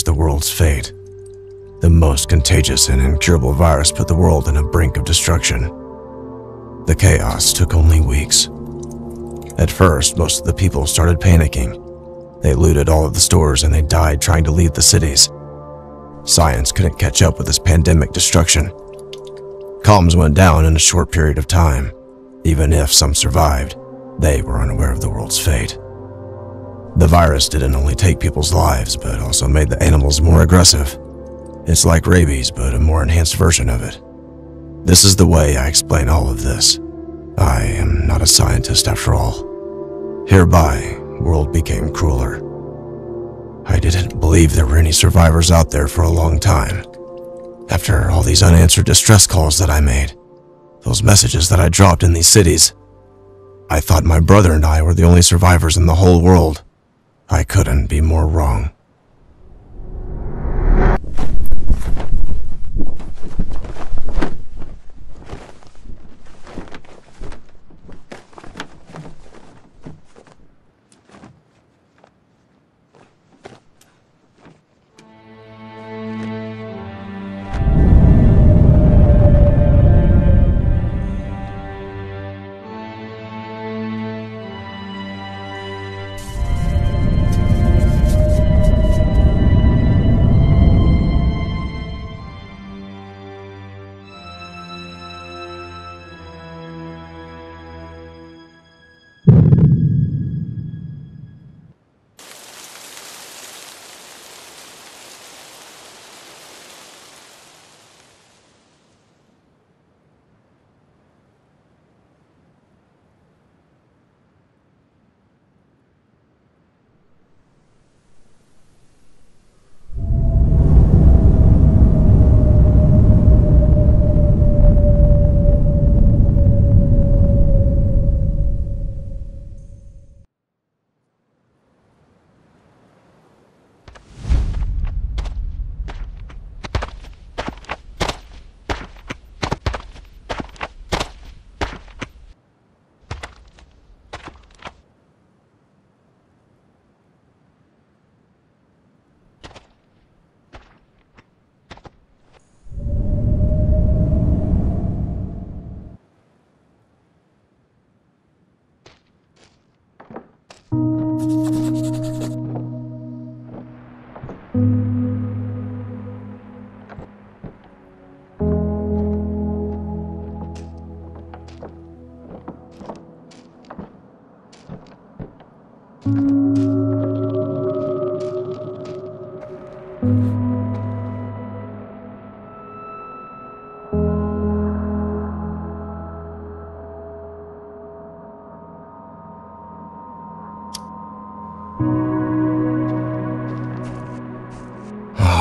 changed the world's fate. The most contagious and incurable virus put the world on a brink of destruction. The chaos took only weeks. At first, most of the people started panicking. They looted all of the stores and they died trying to leave the cities. Science couldn't catch up with this pandemic destruction. Comms went down in a short period of time. Even if some survived, they were unaware of the world's fate. The virus didn't only take people's lives, but also made the animals more aggressive. It's like rabies, but a more enhanced version of it. This is the way I explain all of this. I am not a scientist after all. Hereby, world became crueler. I didn't believe there were any survivors out there for a long time. After all these unanswered distress calls that I made, those messages that I dropped in these cities, I thought my brother and I were the only survivors in the whole world. I couldn't be more wrong.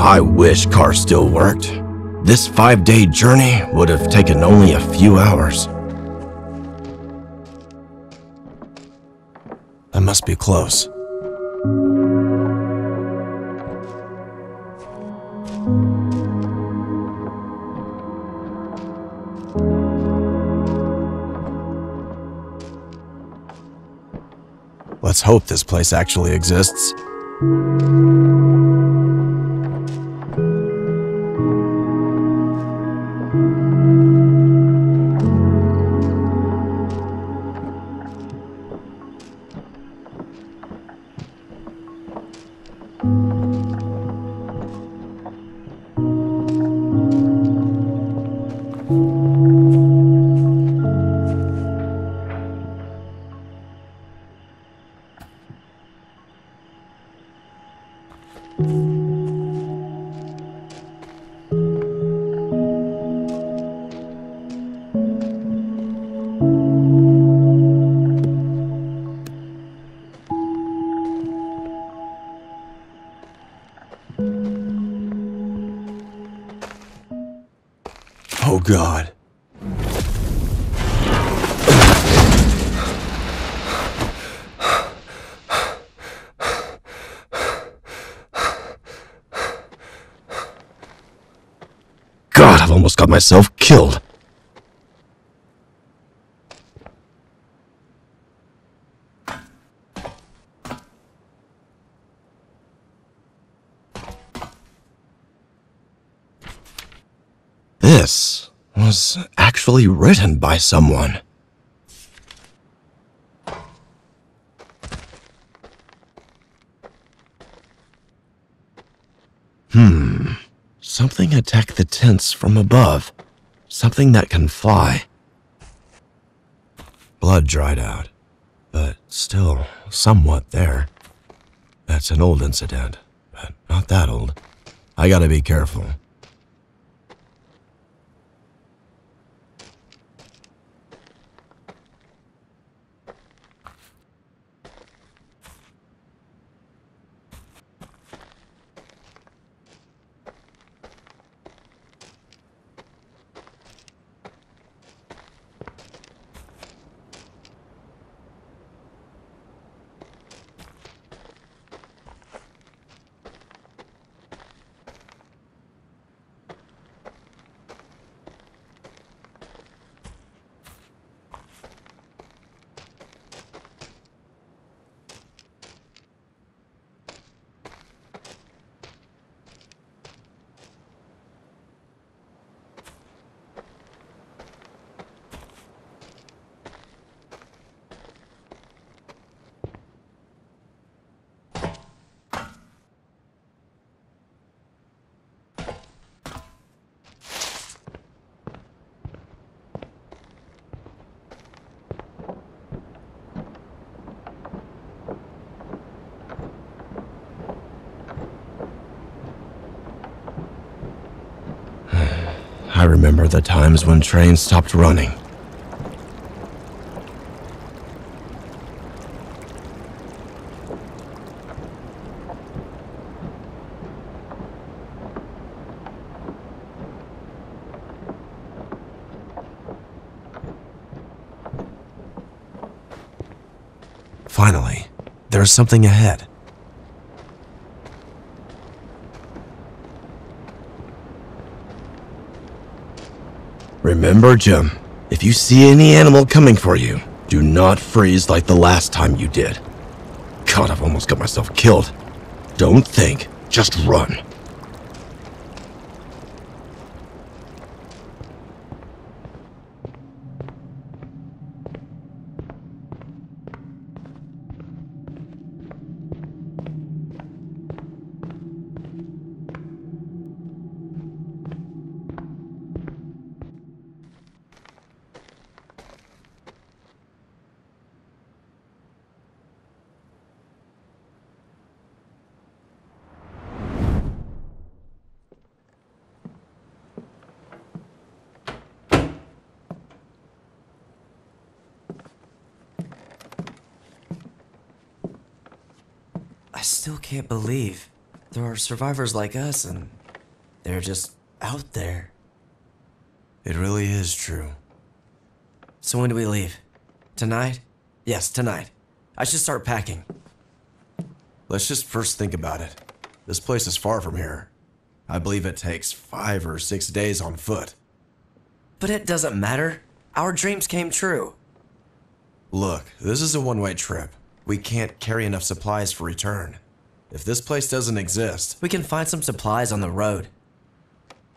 I wish cars still worked. This 5-day journey would have taken only a few hours. I must be close. Let's hope this place actually exists. Oh God. God, I've almost got myself killed. This was actually written by someone. Something attacked the tents from above. Something that can fly. Blood dried out, but still somewhat there. That's an old incident, but not that old. I gotta be careful. I remember the times when trains stopped running. Finally, there's something ahead. Remember, Jim, if you see any animal coming for you, do not freeze like the last time you did. God, I've almost got myself killed. Don't think, just run. I still can't believe there are survivors like us and they're just out there. It really is true. So when do we leave? Tonight? Yes, tonight. I should start packing. Let's just first think about it. This place is far from here. I believe it takes 5 or 6 days on foot. But it doesn't matter. Our dreams came true. Look, this is a one-way trip. We can't carry enough supplies for return. If this place doesn't exist, We can find some supplies on the road.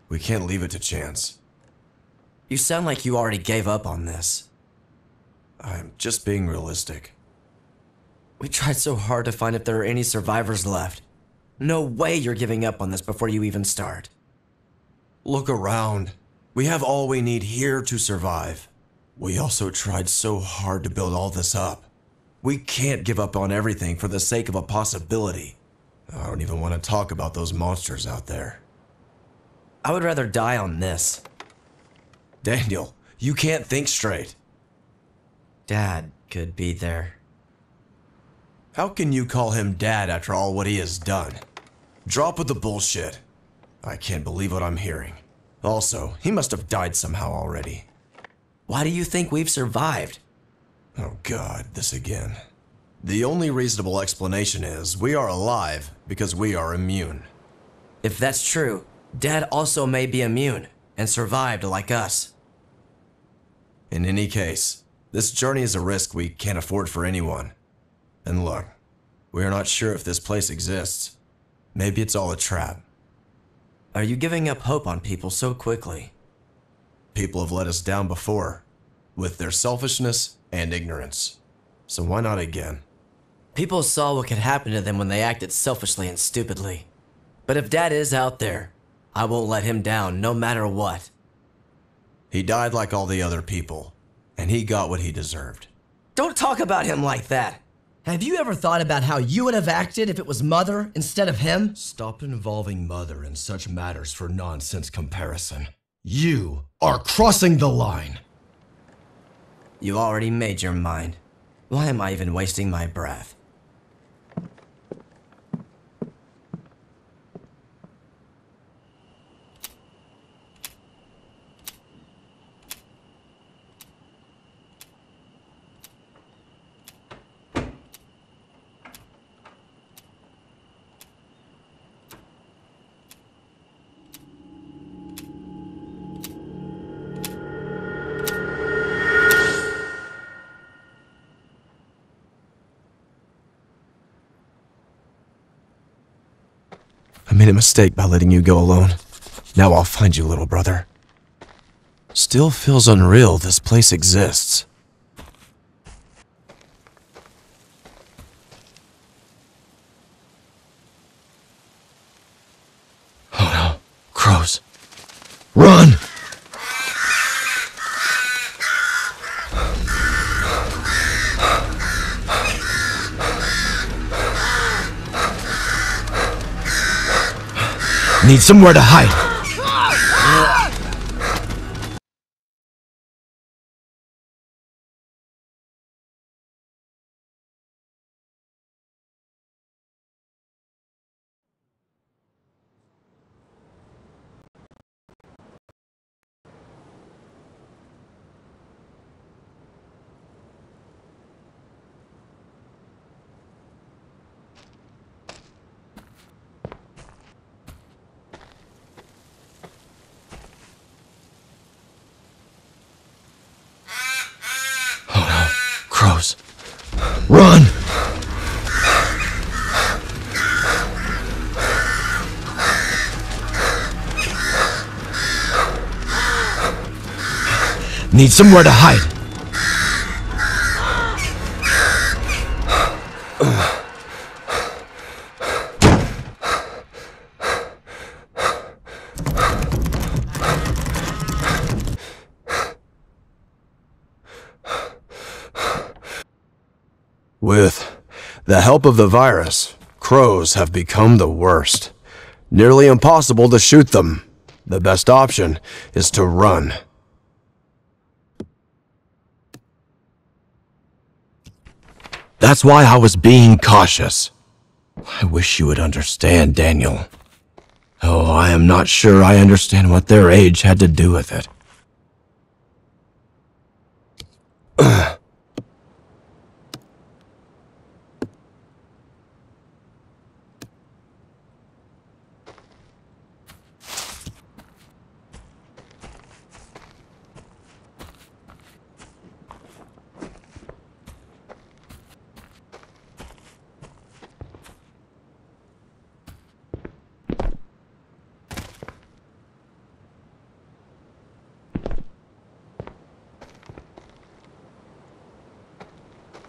we can't leave it to chance. You sound like you already gave up on this. I'm just being realistic. We tried so hard to find if there are any survivors left. No way you're giving up on this before you even start. Look around. We have all we need here to survive. We also tried so hard to build all this up. We can't give up on everything for the sake of a possibility. I don't even want to talk about those monsters out there. I would rather die on this. Daniel, you can't think straight. Dad could be there. How can you call him dad after all what he has done? Drop with the bullshit. I can't believe what I'm hearing. Also, he must have died somehow already. Why do you think we've survived? Oh God, this again. The only reasonable explanation is we are alive because we are immune. If that's true, Dad also may be immune and survived like us. In any case, this journey is a risk we can't afford for anyone. And look, we are not sure if this place exists. Maybe it's all a trap. Are you giving up hope on people so quickly? People have let us down before, with their selfishness and ignorance. So why not again? People saw what could happen to them when they acted selfishly and stupidly. But if Dad is out there, I won't let him down, no matter what. He died like all the other people, and he got what he deserved. Don't talk about him like that. Have you ever thought about how you would have acted if it was Mother instead of him? Stop involving Mother in such matters for nonsense comparison. You are crossing the line. You already made your mind. Why am I even wasting my breath? I made a mistake by letting you go alone. Now I'll find you, little brother. Still feels unreal this place exists. Oh no, crows. Run! Need somewhere to hide. Crows. Run! Need somewhere to hide. With the help of the virus, crows have become the worst. Nearly impossible to shoot them. The best option is to run. That's why I was being cautious. I wish you would understand, Daniel. Oh, I am not sure I understand what their age had to do with it.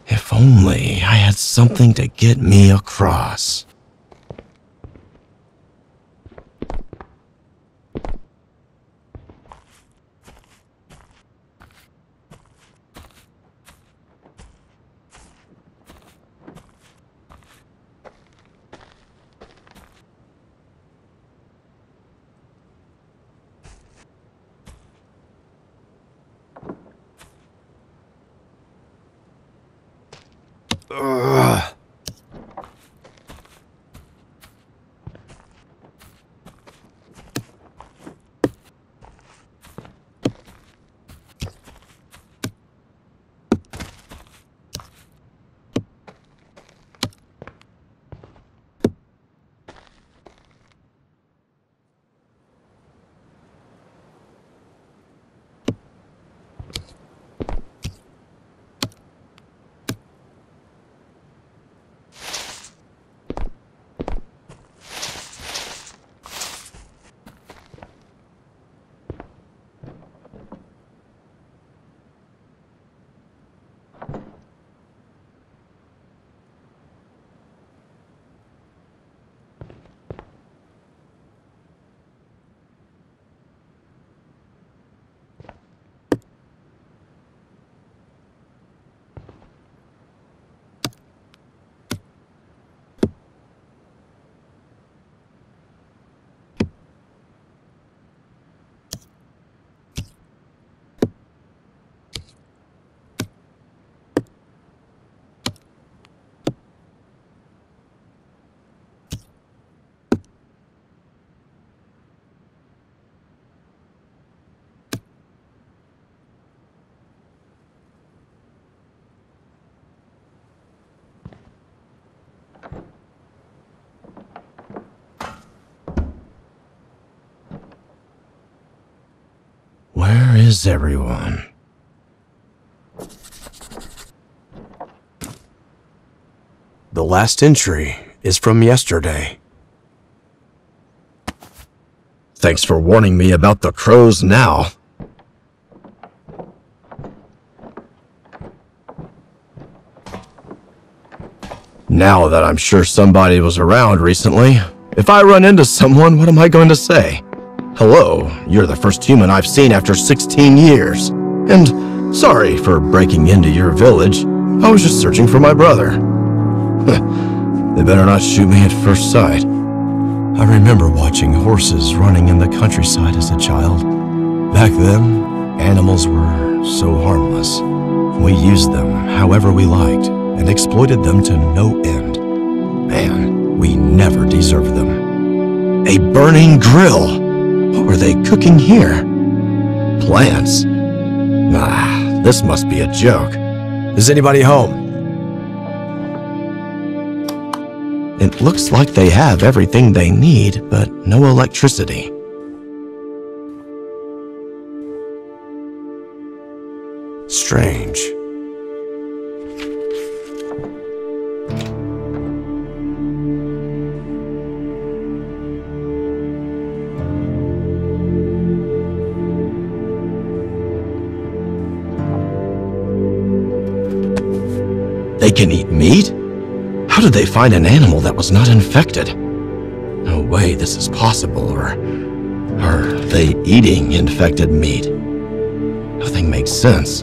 If only I had something to get me across. is everyone? The last entry is from yesterday. Thanks for warning me about the crows now. Now that I'm sure somebody was around recently, if I run into someone, what am I going to say? Hello, you're the first human I've seen after 16 years. And sorry for breaking into your village. I was just searching for my brother. They better not shoot me at first sight. I remember watching horses running in the countryside as a child. Back then, animals were so harmless. We used them however we liked and exploited them to no end. Man, we never deserved them. A burning grill! What were they cooking here? Plants? Ah, this must be a joke. Is anybody home? It looks like they have everything they need, but no electricity. Strange. They can eat meat? How did they find an animal that was not infected? No way this is possible, or are they eating infected meat? Nothing makes sense.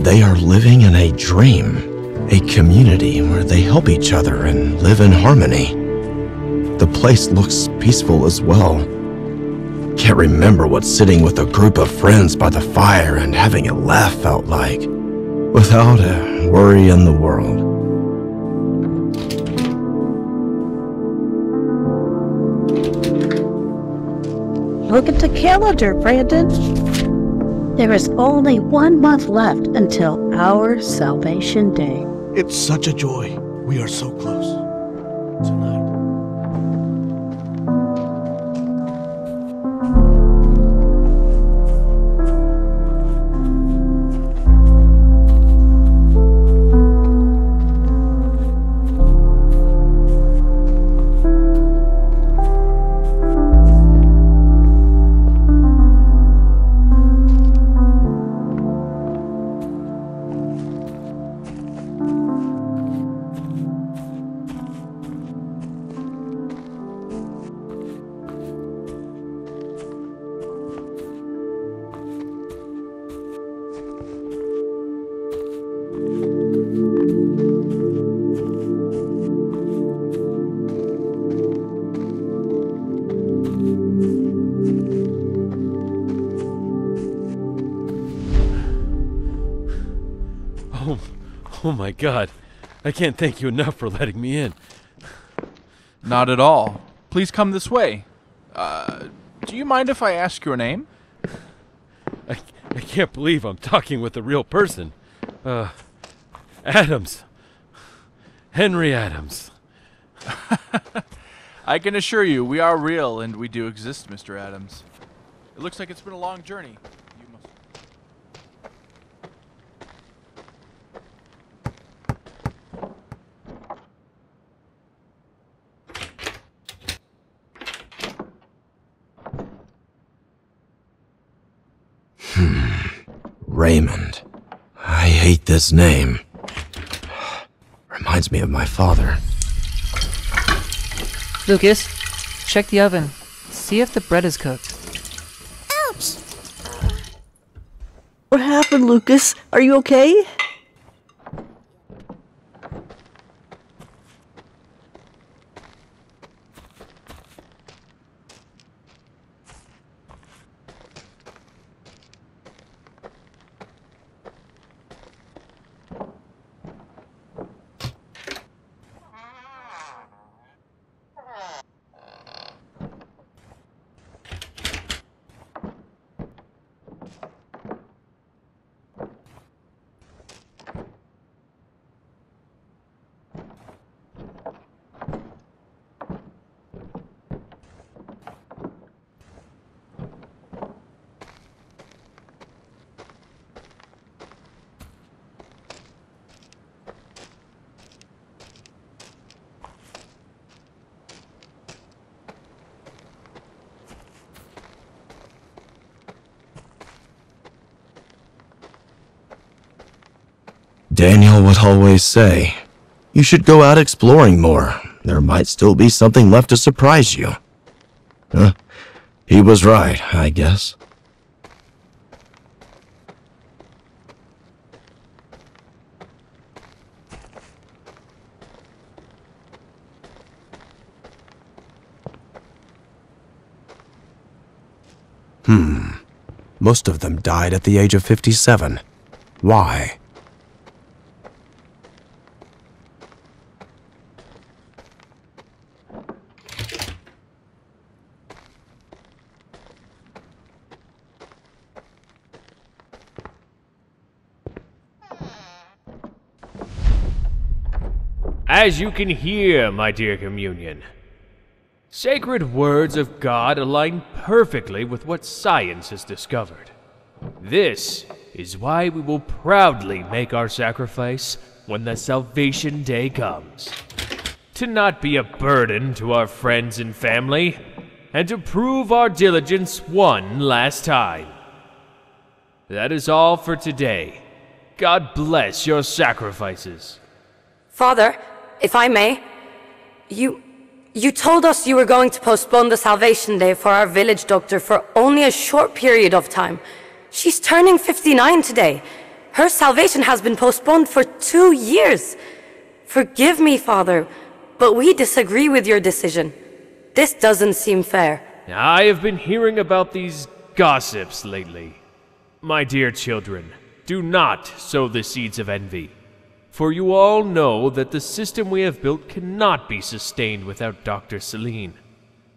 They are living in a dream, a community where they help each other and live in harmony. The place looks peaceful as well. Can't remember what sitting with a group of friends by the fire and having a laugh felt like, without a worry in the world. Look at the calendar, Brandon. There is only 1 month left until our Salvation Day. It's such a joy. We are so close. Tonight. Oh my God. I can't thank you enough for letting me in. Not at all. Please come this way. Do you mind if I ask your name? I can't believe I'm talking with a real person. Adams. Henry Adams. I can assure you, we are real and we do exist, Mr. Adams. It looks like it's been a long journey. You must... Raymond. I hate this name. Reminds me of my father. Lucas, check the oven. See if the bread is cooked. Ouch! What happened, Lucas? Are you okay? Daniel would always say, you should go out exploring more. There might still be something left to surprise you. Huh? He was right, I guess. Most of them died at the age of 57. Why? As you can hear, my dear communion, sacred words of God align perfectly with what science has discovered. This is why we will proudly make our sacrifice when the Salvation Day comes. To not be a burden to our friends and family, and to prove our diligence one last time. That is all for today. God bless your sacrifices. Father, if I may, you told us you were going to postpone the Salvation Day for our village doctor for only a short period of time. She's turning 59 today. Her salvation has been postponed for 2 years. Forgive me, Father, but we disagree with your decision. This doesn't seem fair. I have been hearing about these gossips lately. My dear children, do not sow the seeds of envy. For you all know that the system we have built cannot be sustained without Dr. Celine.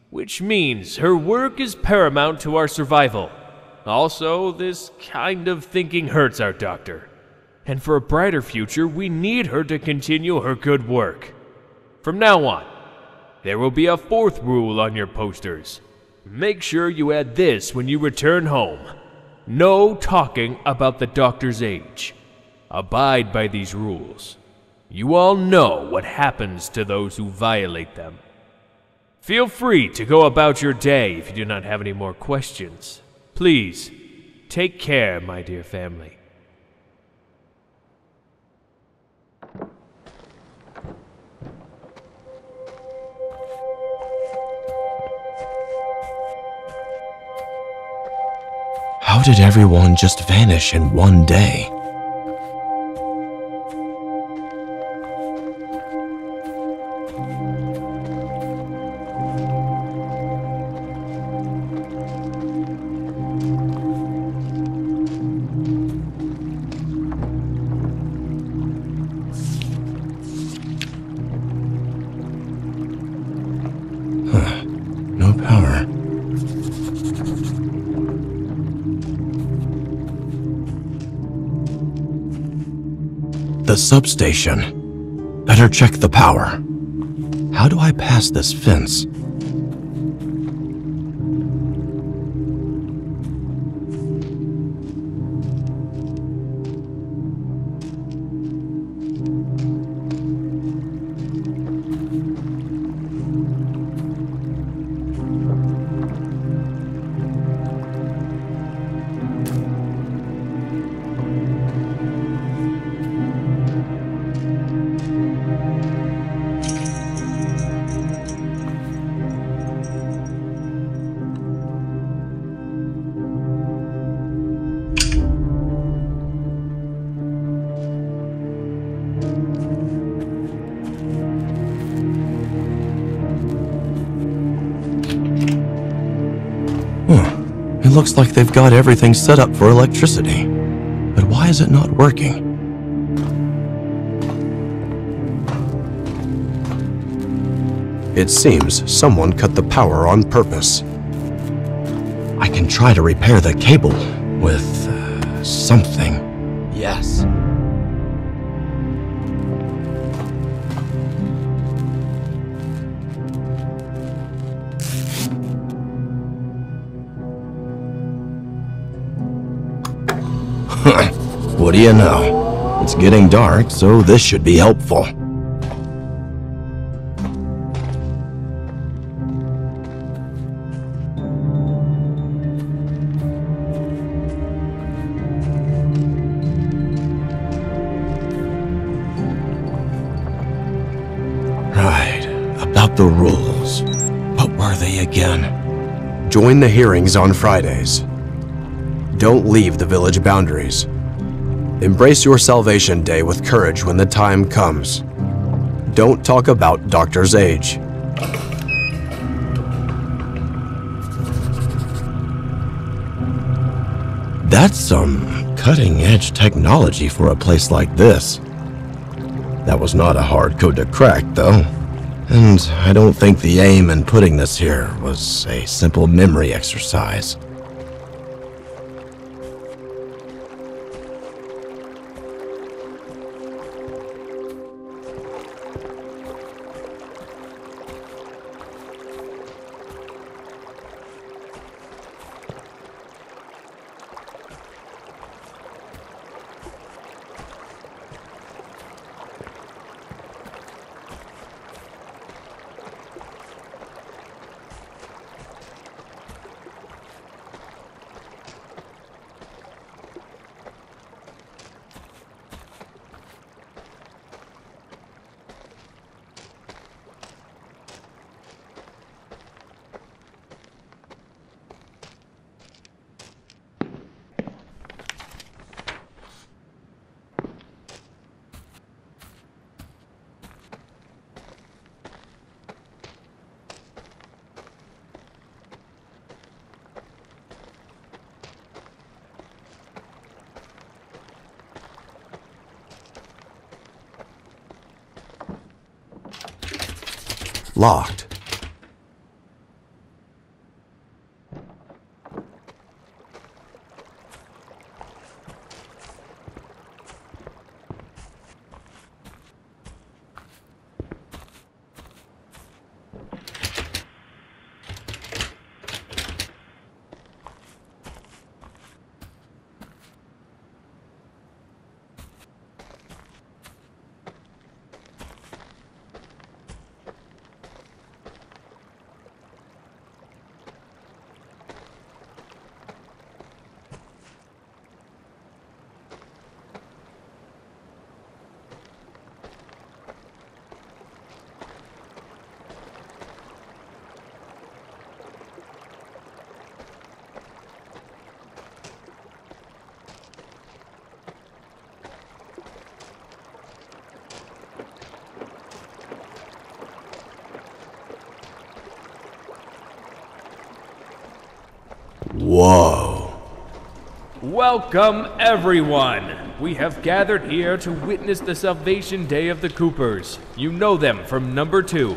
Which means her work is paramount to our survival. Also, this kind of thinking hurts our doctor. And for a brighter future, we need her to continue her good work. From now on, there will be a 4th rule on your posters. Make sure you add this when you return home. No talking about the doctor's age. Abide by these rules. You all know what happens to those who violate them. Feel free to go about your day if you do not have any more questions. Please, take care, my dear family. How did everyone just vanish in one day? No power. The substation. Better check the power. How do I pass this fence? It looks like they've got everything set up for electricity. But why is it not working? It seems someone cut the power on purpose. I can try to repair the cable with something. Yes. What do you know? It's getting dark, so this should be helpful. The rules. What were they again? Join the hearings on Fridays. Don't leave the village boundaries. Embrace your Salvation Day with courage when the time comes. Don't talk about Doctor's age. That's some cutting-edge technology for a place like this. That was not a hard code to crack, though. And I don't think the aim in putting this here was a simple memory exercise. Locked. Whoa. Welcome, everyone! We have gathered here to witness the Salvation Day of the Coopers. You know them from number 2.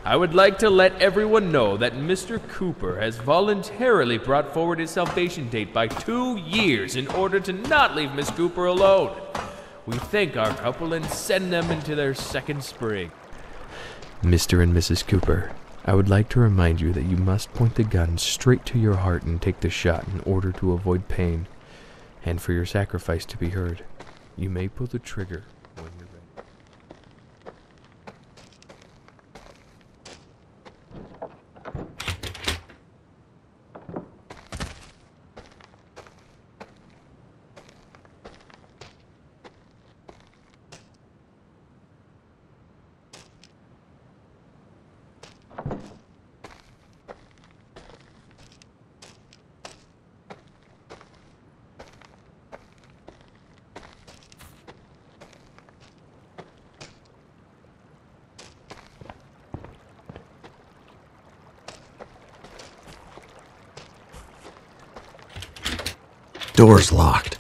I would like to let everyone know that Mr. Cooper has voluntarily brought forward his salvation date by 2 years in order to not leave Miss Cooper alone. We thank our couple and send them into their second spring. Mr. and Mrs. Cooper, I would like to remind you that you must point the gun straight to your heart and take the shot in order to avoid pain, and for your sacrifice to be heard. You may pull the trigger when you're ready. Door's locked.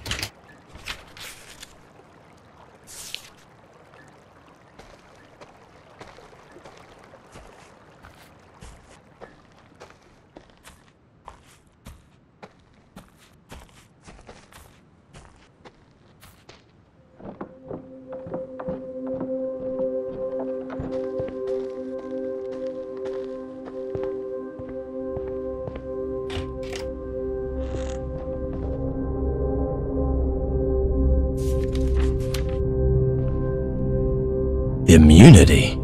Immunity?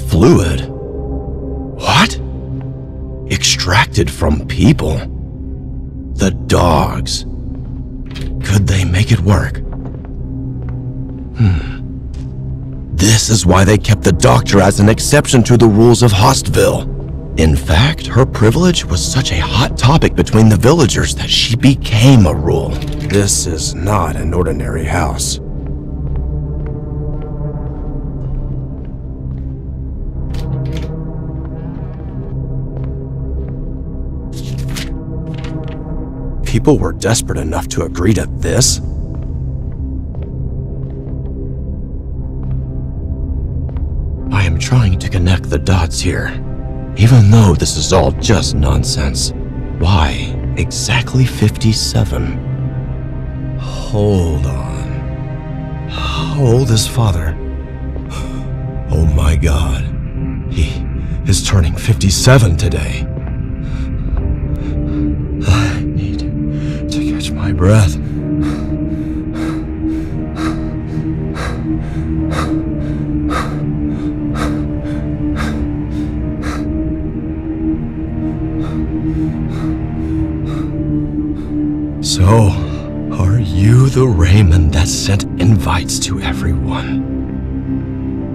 Fluid? What? Extracted from people? The dogs. Could they make it work? This is why they kept the doctor as an exception to the rules of Hostville. In fact, her privilege was such a hot topic between the villagers that she became a rule. This is not an ordinary house. People were desperate enough to agree to this? I am trying to connect the dots here. Even though this is all just nonsense. Why exactly 57? Hold on. How old is Father? Oh my God. He is turning 57 today. I need to catch my breath. So, are you the Raymond that sent invites to everyone?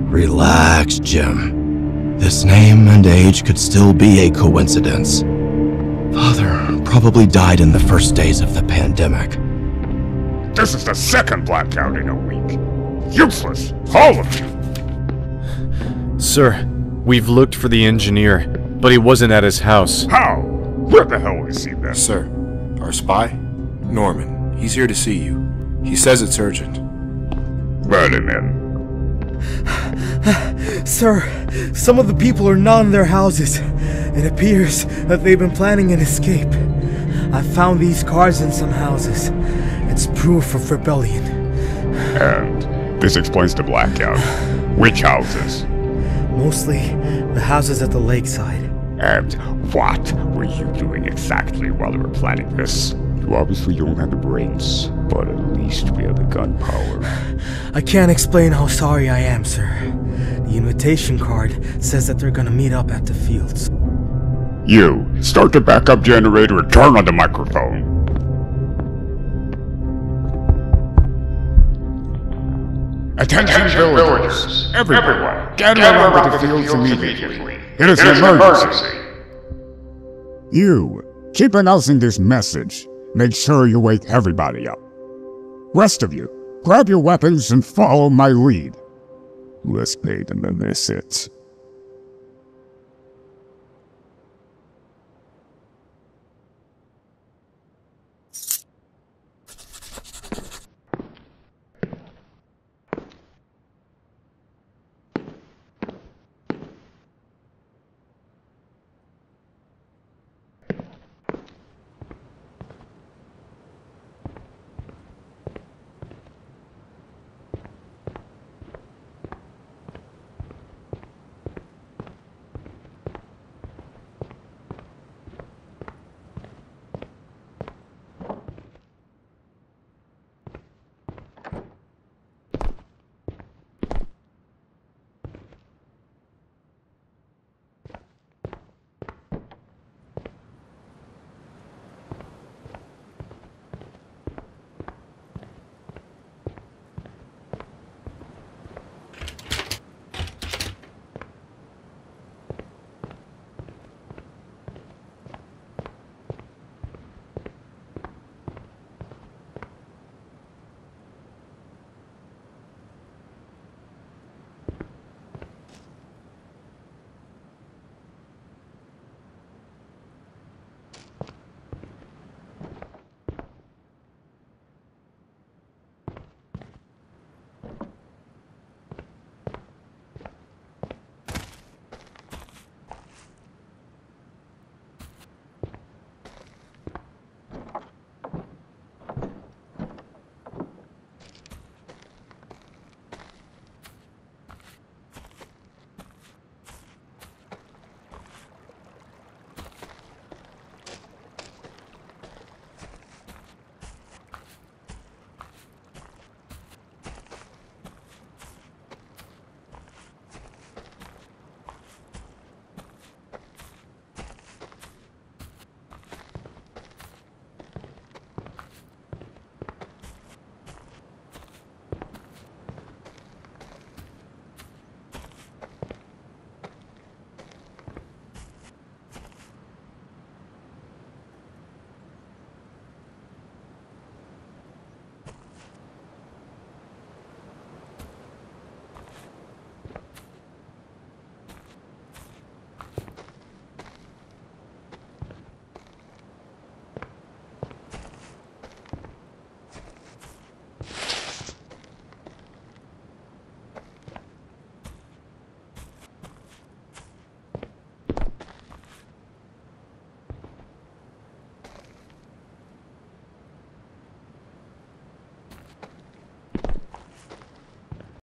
Relax, Jim. This name and age could still be a coincidence. Father probably died in the first days of the pandemic. This is the second blackout in a week. Useless, all of you. Sir, we've looked for the engineer, but he wasn't at his house. How? Where the hell is he then? Sir, our spy? Norman, he's here to see you. He says it's urgent. Let him in. Sir, some of the people are not in their houses. It appears that they've been planning an escape. I found these cars in some houses. It's proof of rebellion. And this explains the blackout. Which houses? Mostly the houses at the lakeside. And what were you doing exactly while we were planning this? You obviously don't have the brains, but at least we have the gunpowder. I can't explain how sorry I am, sir. The invitation card says that they're gonna meet up at the fields. You, start the backup generator and turn on the microphone. Attention villagers! Everyone, gather around the fields immediately. It is an emergency. You, keep announcing this message. Make sure you wake everybody up. Rest of you, grab your weapons and follow my lead. Let's pay them a visit.